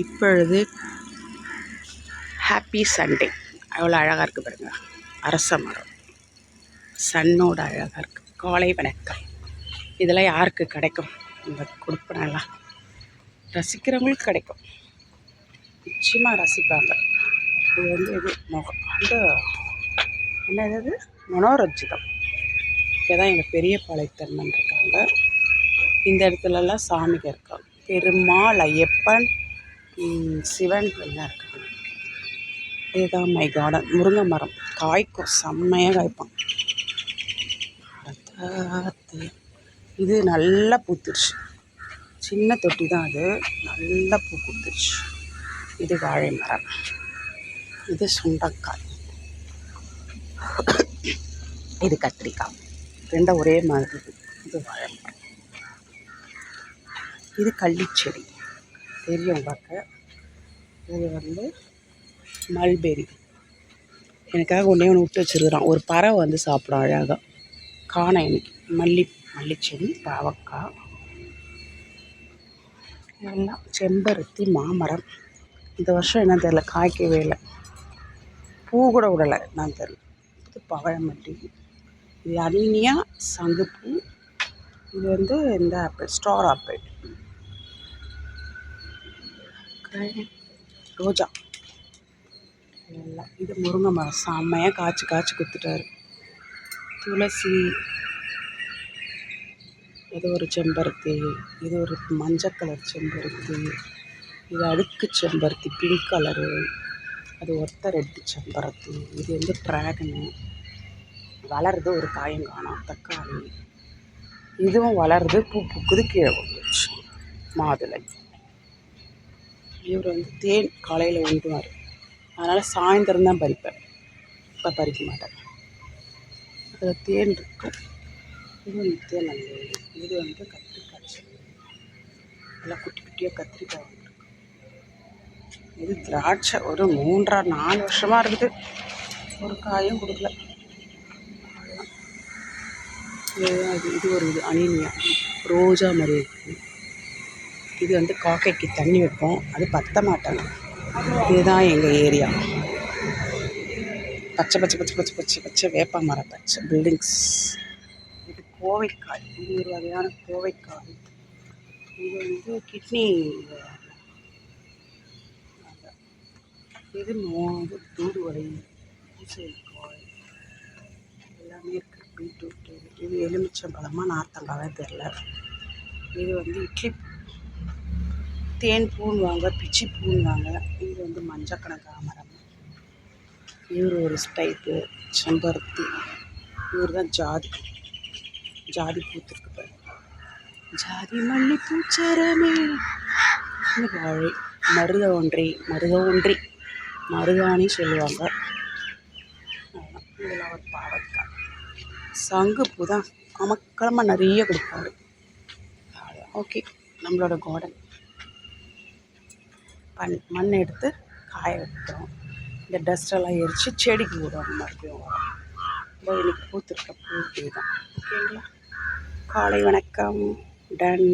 இப்பொழுது happy Sunday. எவ்வளோ அழகாக இருக்குது பாருங்க. அரச மரம், சன்னோட அழகாக இருக்குது. காலை வணக்கம். இதெல்லாம் யாருக்கு கிடைக்கும்? இந்த கொடுப்பனெல்லாம் ரசிக்கிறவங்களுக்கு கிடைக்கும், நிச்சயமாக ரசிப்பாங்க. இது இது என்னது மனோரஞ்சிதம். இங்கே தான் எங்கள் பெரிய பாளையத்தம்மன் இருக்காங்க. இந்த இடத்துலலாம் சாமிங்க இருக்காங்க. பெருமாள், ஐயப்பன், சிவன் எல்லாம் இருக்காங்க. இதுதான் மை கார்டன். முருங்கை மரம் காய்க்கும், செம்மையாக காய்ப்பான். இது நல்லா பூத்துருச்சு. சின்ன தொட்டி தான் அது, நல்லா பூ கொடுத்துருச்சு. இது வாழை மரம், இது சுண்டக்காய், இது கத்திரிக்காய். ரெண்டும் ஒரே மாதிரி. இது வாழை மரம், இது கள்ளிச்செடி தெரியும் பார்க்க. இது மல்பெரி. எனக்காக ஒன்றே ஒன்று விட்டு வச்சுருக்குறான். ஒரு பறவை சாப்பிடும் அழகாக. காணேன் இன்னைக்கு. மல்லிச்செடி, பாவக்காய், இதெல்லாம் செம்பருத்தி, மாமரம். இந்த வருஷம் என்னன்னு தெரில, காய்க்கவே இல்லை, பூ கூட விடலை, என்னன்னு தெரில. இது பவழமல்லி, இது அனீனியா, சங்குப்பூ. இது இந்த ஆப்பிள், ஸ்டார் ஆப்பிள், ரோஜா எல்லாம். இது முருங்கை மரம் செம்மையாக காய்ச்சி கொடுத்துட்டாரு. துளசி, இது ஒரு செம்பருத்தி, இது ஒரு மஞ்சள் கலர் செம்பருத்தி, இது அடுக்கு செம்பருத்தி பிங்க் கலரு, அது ஒத்த ரெட்டு செம்பருத்தி. இது ட்ராகனு வளருது, ஒரு காயம் காணும். தக்காளி, இதுவும் வளருது, பூ பூக்குது, கீழே வந்துடுச்சு. மாதுளை. இவர் தேன் காலையில் உண்டுவார், அதனால் சாயந்தரம் தான் பறிப்பேன், இப்போ பறிக்க மாட்டேன். அதில் தேன் இருக்கும். இது நித்திய நல்லது. இது கத்திரிக்காய் செடி, நல்லா குட்டி குட்டியாக கத்திரிக்காய் வந்துருக்கு. இது திராட்சை, ஒரு 3-4 வருஷமாக இருக்குது, ஒரு காயும் கொடுக்கல. இது ஒரு அனீனியா, ரோஜா மாதிரி இருக்குது. இது காக்கைக்கு தண்ணி வைப்போம், அது பற்ற மாட்டாங்க. இதுதான் எங்கள் ஏரியா. பச்சை பச்சை பச்சை பச்சை பச்சை பச்சை வேப்ப மரம், பச்சை பில்டிங்ஸ். இது கோவைக்காய், இது ஒரு வகையான கோவைக்காய். இது கிட்னி. இது தூதுவளை, பூசணிக்காய் எல்லாமே இருக்குது. பீட்ரூட்டு. இது எலுமிச்சம்பழமாக நார்த்தங்காவே தெரில. இது இட்லி தேன் பூன்வாங்க, பிச்சி பூன்வாங்க. இது மஞ்சள் கணக்காக மரம். இவர் ஒரு டைப்பு செம்பருத்தி. இவர் தான் ஜாதி பூத்துருக்கு பாரு. ஜாதி மல்லி பூச்சரமே. வாழை, மருதாணி சொல்லுவாங்க. இதில் ஒரு பாவக்காய், சங்குப்பூ தான் அமக்கிழமை நிறைய கொடுப்பாரு. ஓகே, நம்மளோட கார்டன். மண் எடுத்து காய வைக்கிறோம். இந்த டஸ்டெல்லாம் எரித்து செடிக்கு விடுவாங்க, மறுபடியும் வரும். இந்த இன்னைக்கு பூத்துருக்க பூ தான். ஓகேங்களா? காலை வணக்கம். டன்.